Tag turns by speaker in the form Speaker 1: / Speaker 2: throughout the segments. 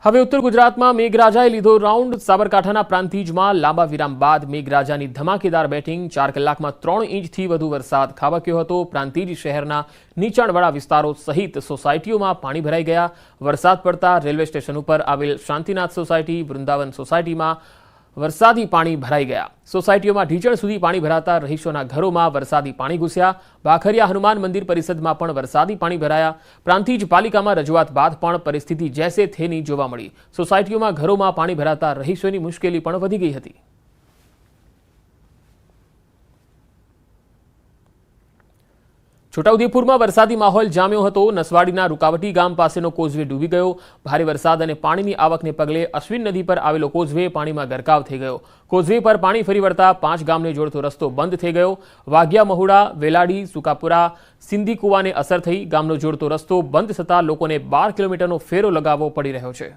Speaker 1: હવે ઉત્તર ગુજરાતમાં મેઘરાજાએ લીધો રાઉન્ડ। સાબરકાંઠાના પ્રાંતિજમાં લાંબા વિરામ બાદ મેઘરાજાની ધમાકેદાર બેટિંગ। 4 કલાકમાં 3 ઇંચથી વધુ વરસાદ ખાબક્યો હતો। પ્રાંતિજ શહેરના નીચાણવાળા વિસ્તારો સહિત સોસાયટીઓમાં પાણી ભરાઈ ગયા। વરસાદ પડતા રેલવે સ્ટેશન ઉપર આવેલ શાંતિનાથ સોસાયટી, વૃંદાવન સોસાયટીમાં વરસાદી પાણી ભરાઈ ગયા। સોસાયટીઓમાં ઢીંચણ સુધી પાણી ભરાતા રહીશોના ઘરોમાં વરસાદી પાણી ઘૂસ્યા। ભાખરિયા હનુમાન મંદિર પરિસરમાં પણ વરસાદી પાણી ભરાયા। પ્રાંતિજ પાલિકામાં રજૂઆત બાદ પણ પરિસ્થિતિ જેસે થેની જોવા મળી। સોસાયટીઓમાં ઘરોમાં પાણી ભરાતા રહીશોની મુશ્કેલી પણ વધી ગઈ હતી। છોટાઉદેપુરમાં વરસાદી માહોલ જામ્યો હતો। નસવાડીના રૂકાવટી ગામ પાસેનો કોઝવે ડૂબી ગયો। ભારે વરસાદ અને પાણીની આવકને પગલે અશ્વિન નદી પર આવેલો કોઝવે પાણીમાં ગરકાવ થઈ ગયો। કોઝવે પર પાણી ફરી વળતા 5 ગામને જોડતો રસ્તો બંધ થઈ ગયો। વાઘિયા, મહુડા, વેલાડી, સુકાપુરા, સિંધી કુવાને અસર થઈ। ગામનો જોડતો રસ્તો બંધ થતાં લોકોને 12 કિલોમીટરનો ફેરો લગાવવો પડી રહ્યો છે।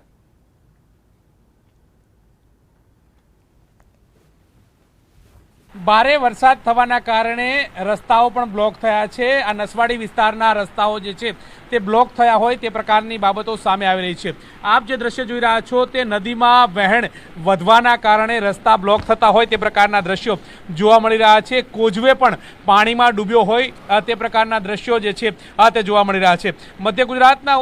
Speaker 2: ભારે વરસાદ થવાના કારણે રસ્તાઓ પણ બ્લોક થયા છે। આ નસવાડી વિસ્તારના રસ્તાઓ જે છે તે બ્લોક થયા હોય તે પ્રકારની બાબતો સામે આવી રહી છે। આપ જે દ્રશ્ય જોઈ રહ્યા છો તે નદીમાં વહેણ વધવાના કારણે રસ્તા બ્લોક થતા હોય તે પ્રકારના દ્રશ્યો જોવા મળી રહ્યા છે। કોઝવે પણ પાણીમાં ડૂબ્યો હોય તે પ્રકારના દ્રશ્યો જે છે તે જોવા મળી રહ્યા છે। મધ્ય ગુજરાતના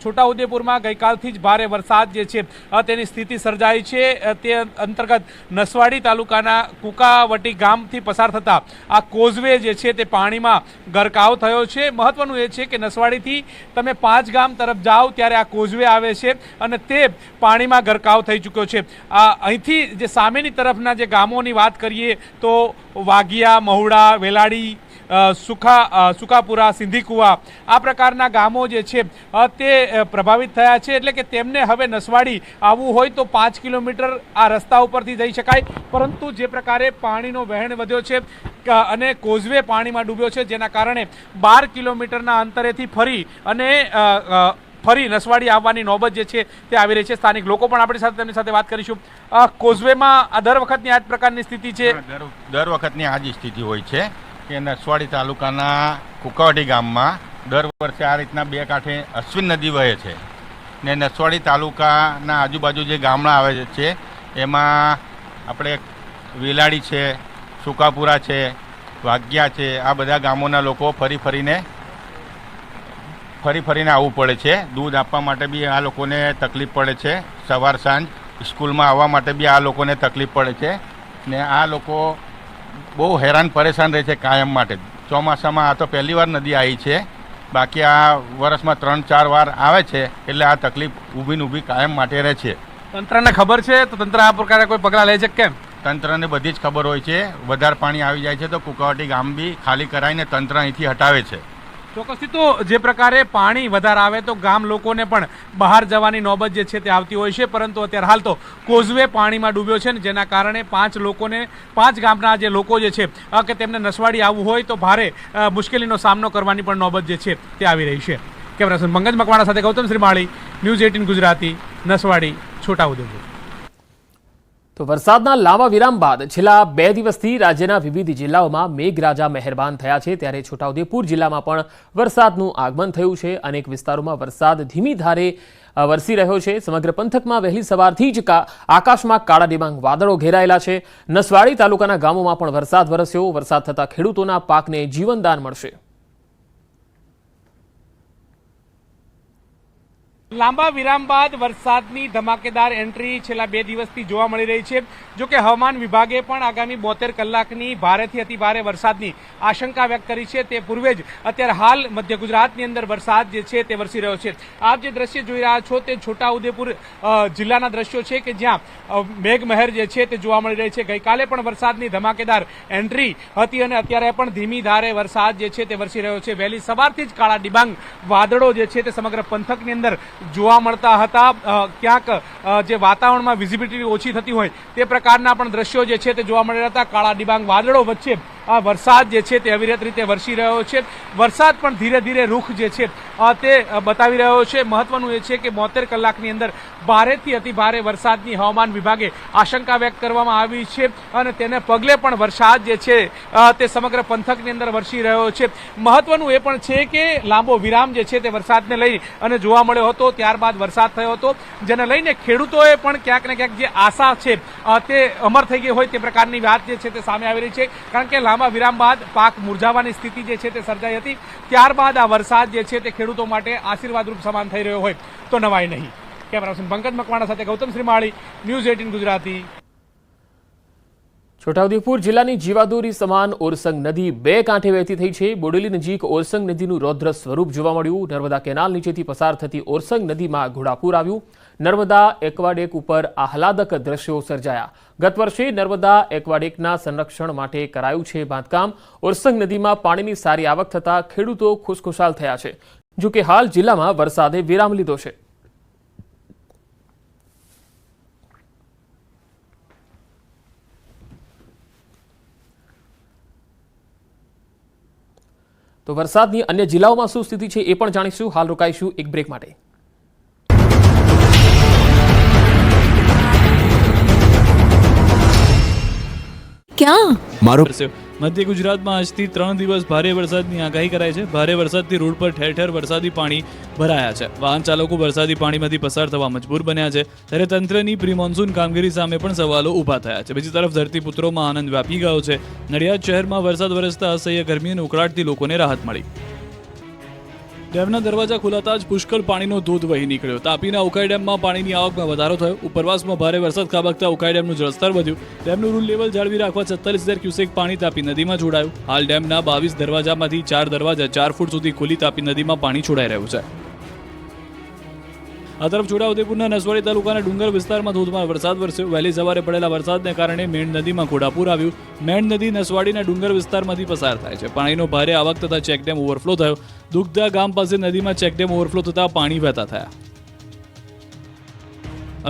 Speaker 2: છોટાઉદેપુરમાં ગઈકાલથી જ ભારે વરસાદ જે છે તેની સ્થિતિ સર્જાઈ છે। તે અંતર્ગત નસવાડી તાલુકાના કુકાવટી ગામથી પસાર થતા આ કોઝવે જે છે તે પાણીમાં ગરકાવ થયો છે। મહત્વનું એ છે કે નસવાડીથી તમે 5 ગામ તરફ જાઓ ત્યારે આ કોઝવે આવે છે અને તે પાણીમાં ગરકાવ થઈ ચૂક્યો છે। અહીંથી જે સામેની તરફના જે ગામોની વાત કરીએ તો વાઘિયા, મહુડા, વેલાડી, સુકાપુરા, સિંધી કુવા આ પ્રકારના ગામો જે છે તે પ્રભાવિત થયા છે। એટલે કે તેમને હવે નસવાડી આવવું હોય તો 5 કિલોમીટર આ રસ્તા ઉપરથી જઈ શકાય, પરંતુ જે પ્રકારે પાણીનો વહેણ વધ્યો છે અને કોઝવે પાણીમાં ડૂબ્યો છે જેના કારણે 12 કિલોમીટરના અંતરેથી ફરી નસવાડી આવવાની નોબત જે છે તે આવી રહી છે। સ્થાનિક લોકો પણ આપણી સાથે તેમની સાથે વાત કરીશું। કોઝવેમાં દર વખતની આ જ પ્રકારની સ્થિતિ છે?
Speaker 3: દર વખતની આ જ સ્થિતિ હોય છે કે નસવાડી તાલુકાના કુકાવટી ગામમાં દર વર્ષે આ રીતના બે કાંઠે અશ્વિન નદી વહે છે ને નસવાડી તાલુકાના આજુબાજુ જે ગામડા આવે છે એમાં આપણે વેલાડી છે, સુકાપુરા છે, વાઘિયા છે, આ બધા ગામોના લોકો ફરી ફરીને આવવું પડે છે। દૂધ આપવા માટે બી આ લોકોને તકલીફ પડે છે। સવાર સાંજ સ્કૂલમાં આવવા માટે બી આ લોકોને તકલીફ પડે છે ને આ લોકો બહુ હેરાન પરેશાન રહે છે કાયમ માટે। ચોમાસામાં આ તો પહેલી વાર નદી આવી છે, બાકી આ વર્ષમાં 3-4 વાર આવે છે એટલે આ તકલીફ ઊભી કાયમ માટે રહે છે।
Speaker 2: તંત્રને ખબર છે તો તંત્ર આ પ્રકારે કોઈ પગલાં લે છે કેમ?
Speaker 3: તંત્રને બધી જ ખબર હોય છે। વધારે પાણી આવી જાય છે તો કુકાવટી ગામ બી ખાલી કરાવીને તંત્ર અહીંથી હટાવે છે।
Speaker 2: ચોક્કસથી તો જે પ્રકારે પાણી વધારે આવે તો ગામ લોકોને પણ બહાર જવાની નોબત જે છે તે આવતી હોય છે, પરંતુ અત્યારે હાલ તો કોઝવે પાણીમાં ડૂબ્યો છે ને જેના કારણે 5 ગામના જે લોકો જે છે કે તેમને નસવાડી આવવું હોય તો ભારે મુશ્કેલીનો સામનો કરવાની પણ નોબત જે છે તે આવી રહી છે। કેમેરા પર્સન પંકજ મકવાણા સાથે ગૌતમ શ્રીમાળી, ન્યૂઝ 18 ગુજરાતી, નસવાડી, છોટાઉદેપુર।
Speaker 1: તો વરસાદના લાંબા વિરામ બાદ છેલ્લા 2 દિવસથી રાજ્યના વિવિધ જિલ્લાઓમાં મેઘરાજા મહેરબાન થયા છે, ત્યારે છોટાઉદેપુર જિલ્લામાં પણ વરસાદનું આગમન થયું છે। અનેક વિસ્તારોમાં વરસાદ ધીમી ધારે વરસી રહ્યો છે। સમગ્ર પંથકમાં વહેલી સવારથી જ આકાશમાં કાળા ડિબાંગ વાદળો ઘેરાયેલા છે। નસવાડી તાલુકાના ગામોમાં પણ વરસાદ વરસ્યો। વરસાદ થતાં ખેડૂતોના પાકને જીવનદાન મળશે।
Speaker 2: લાંબા વિરામ બાદ વરસાદની ધમાકેદાર એન્ટ્રી છેલ્લા 2 દિવસથી જોવા મળી રહી છે। જો કે હવામાન વિભાગે પણ આગામી 72 કલાકની ભારેથી અતિભારે વરસાદની આશંકા વ્યક્ત કરી છે। તે પૂર્વે જ અત્યારે હાલ મધ્ય ગુજરાતની અંદર વરસાદ જે છે તે વરસી રહ્યો છે। આપ જે દ્રશ્ય જોઈ રહ્યા છો તે છોટાઉદેપુર જિલ્લાના દ્રશ્યો છે કે જ્યાં મેઘમહેર જે છે તે જોવા મળી રહી છે। ગઈકાલે પણ વરસાદની ધમાકેદાર એન્ટ્રી હતી અને અત્યારે પણ ધીમી ધારે વરસાદ જે છે તે વરસી રહ્યો છે। વહેલી સવારથી જ કાળા ડિબાંગ વાદળો જે છે તે સમગ્ર પંથકની અંદર જોવા મળતા હતા। ક્યાંક જે વાતાવરણમાં વિઝિબિલિટી ઓછી થતી હોય તે પ્રકારના પણ દ્રશ્યો જે છે તે જોવા મળી રહ્યા હતા. કાળા ડિબાંગ વાદળો વચ્ચે આ વરસાદ જે છે તે અવિરત રીતે વરસી રહ્યો છે. વરસાદ પણ ધીરે ધીરે રૂખ જે છે તે બતાવી રહ્યો છે. મહત્વનું એ છે કે 72 કલાકની અંદર ભારેથી અતિ ભારે વરસાદની હવામાન વિભાગે આશંકા વ્યક્ત કરવામાં આવી છે અને તેને પગલે પણ વરસાદ જે છે તે સમગ્ર પંથકની અંદર વરસી રહ્યો છે. મહત્વનું એ પણ છે કે લાંબો વિરામ જે છે તે વરસાદને લઈ અને જોવા મળ્યો હતો. ત્યારબાદ વરસાદ થયો હતો, જેને લઈને ખેડૂતોએ પણ ક્યાંક ને ક્યાંક જે આશા છે તે અમર થઈ ગઈ હોય તે પ્રકારની વાત જે છે તે સામે આવી રહી છે. કારણ કે લાંબા વિરામ બાદ પાક મુરઝાવાની સ્થિતિ જે છે તે સર્જાઈ હતી. ત્યારબાદ આ વરસાદ જે છે તે ખેડૂતો માટે આશીર્વાદરૂપ સમાન થઈ રહ્યો હોય તો નવાઈ નહીં. કેમેરા પર્સન પંકજ મકવાણા સાથે ગૌતમ શ્રીમાળી, ન્યૂઝ 18 ગુજરાતી.
Speaker 1: છોટાઉદેપુર જિલ્લાની જીવાદોરી સમાન ઓરસંગ નદી બે કાંઠે વહેતી થઈ છે. બોડેલી નજીક ઓરસંગ નદીનું રૌદ્ર સ્વરૂપ જોવા મળ્યું. નર્મદા કેનાલ નીચેથી પસાર થતી ઓરસંગ નદીમાં ઘોડાપૂર આવ્યું. નર્મદા એક્વાડેક ઉપર આહલાદક દ્રશ્યો સર્જાયા. ગત વર્ષે નર્મદા એક્વાડેકના સંરક્ષણ માટે કરાયું છે બાંધકામ. ઓરસંગ નદીમાં પાણીની સારી આવક થતાં ખેડૂતો ખુશખુશાલ થયા છે. જોકે હાલ જિલ્લામાં વરસાદે વિરામ લીધો છે. તો વરસાદની અન્ય જિલ્લાઓમાં શું સ્થિતિ છે એ પણ જાણીશું. હાલ રોકાઈશું એક બ્રેક માટે.
Speaker 4: ક્યાં
Speaker 5: મારો
Speaker 6: મધ્ય ગુજરાતમાં આજથી 3 દિવસ ભારે વરસાદની આગાહી કરાઈ છે. ભારે વરસાદથી રોડ પર ઠેર ઠેર વરસાદી પાણી ભરાયા છે. વાહન ચાલકો વરસાદી પાણીમાંથી પસાર થવા મજબૂર બન્યા છે. ત્યારે તંત્રની પ્રી મોન્સૂન કામગીરી સામે પણ સવાલો ઊભા થયા છે. બીજી તરફ ધરતીપુત્રોમાં આનંદ વ્યાપી ગયો છે. નડિયાદ શહેરમાં વરસાદ વરસતા અસહ્ય ગરમી અને ઉકળાટથી લોકોને રાહત મળી. ડેમના દરવાજા ખુલાતા જ પુષ્કળ પાણીનો ધોધ વહી નીકળ્યો. તાપીના ઉકાઈ ડેમમાં પાણીની આવકમાં વધારો થયો. ઉપરવાસમાં ભારે વરસાદ ખાબકતા ઉકાઈ ડેમનું જળસ્તર વધ્યું. ડેમનું રૂલ લેવલ જાળવી રાખવા 47,000 ક્યુસેક પાણી તાપી નદીમાં છોડાયું. હાલ ડેમના 22 દરવાજામાંથી 4 દરવાજા 4 ફૂટ સુધી ખુલી તાપી નદીમાં પાણી છોડાઈ રહ્યું છે. આ તરફ છોટાઉદેપુરના નસવાડી તાલુકાના ડુંગર વિસ્તારમાં ધોધમાર વરસાદ વરસ્યો. વહેલી સવારે પડેલા વરસાદને કારણે મેણ નદીમાં ઘોડાપૂર આવ્યું. મેણ નદી નસવાડીના ડુંગર વિસ્તારમાંથી પસાર થાય છે. પાણીનો ભારે આવક થતાં ચેકડેમ ઓવરફ્લો થયો. દુગધા ગામ પાસે નદીમાં ચેકડેમ ઓવરફ્લો થતાં પાણી વહેતા થયા.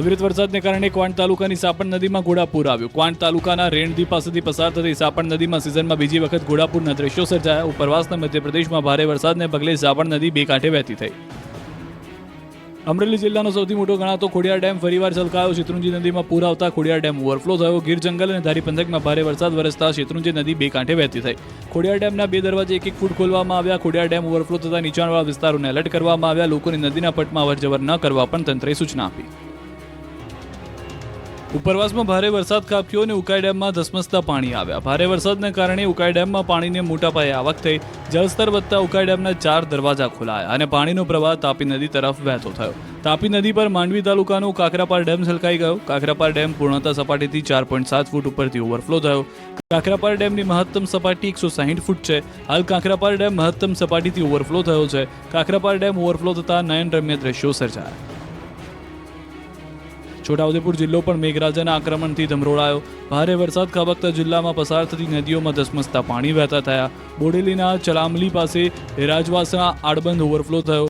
Speaker 6: અવિરત વરસાદને કારણે ક્વાંટ તાલુકાની સાપણ નદીમાં ઘોડાપૂર આવ્યું. ક્વાંટ તાલુકાના રેણદી પાસેથી પસાર થતી સાપણ નદીમાં સિઝનમાં બીજી વખત ઘોડાપૂરના દ્રશ્યો સર્જાયા. ઉપરવાસના મધ્યપ્રદેશમાં ભારે વરસાદને પગલે સાપણ નદી બે કાંઠે વહેતી થઈ. અમરેલી જિલ્લાનો સૌથી મોટો ગણાતો ખોડિયાર ડેમ ફરીવાર છલકાયો. શેત્રુંજી નદીમાં પૂર આવતા ખોડિયાર ડેમ ઓવરફ્લો થયો. ગીર જંગલ અને ધારી પંથકમાં ભારે વરસાદ વરસતા શેત્રુંજી નદી બે કાંઠે વહેતી થઈ. ખોડિયાર ડેમના 2 દરવાજે 1-1 ફૂટ ખોલવામાં આવ્યા. ખોડિયાર ડેમ ઓવરફ્લો થતા નીચાણવાળા વિસ્તારોને એલર્ટ કરવામાં આવ્યા. લોકોને નદીના પટમાં અવરજવર ન કરવા પણ તંત્રએ સૂચના આપી. ઉપરવાસમાં ભારે વરસાદ ખાબક્યો અને ઉકાઈ ડેમમાં ધસમસતા પાણી આવ્યા. ભારે વરસાદને કારણે ઉકાઈ ડેમમાં પાણીને મોટા પાયે આવક થઈ. જળસ્તર વધતા ઉકાઈ ડેમના 4 દરવાજા ખોલાયા અને પાણીનો પ્રવાહ તાપી નદી તરફ વહેતો થયો. તાપી નદી પર માંડવી તાલુકાનો કાકરાપાર ડેમ છલકાઈ ગયો. કાકરાપાર ડેમ પૂર્ણતા સપાટીથી 4.7 ફૂટ ઉપરથી ઓવરફ્લો થયો. કાકરાપાર ડેમની મહત્તમ સપાટી 160 ફૂટ છે. હાલ કાકરાપાર ડેમ મહત્તમ સપાટીથી ઓવરફ્લો થયો છે. કાકરાપાર ડેમ ઓવરફ્લો થતાં નયનરમ્ય દ્રશ્યો સર્જાયા. છોટાઉદેપુર જિલ્લો પણ મેઘરાજાના આક્રમણથી ધમરોળાયો. ભારે વરસાદ ખાબકતા જિલ્લામાં પસાર થતી નદીઓમાં ધસમસતા પાણી વહેતા થયા. બોડેલીના ચલામલી પાસે રાજવાસના આડબંધ ઓવરફ્લો થયો.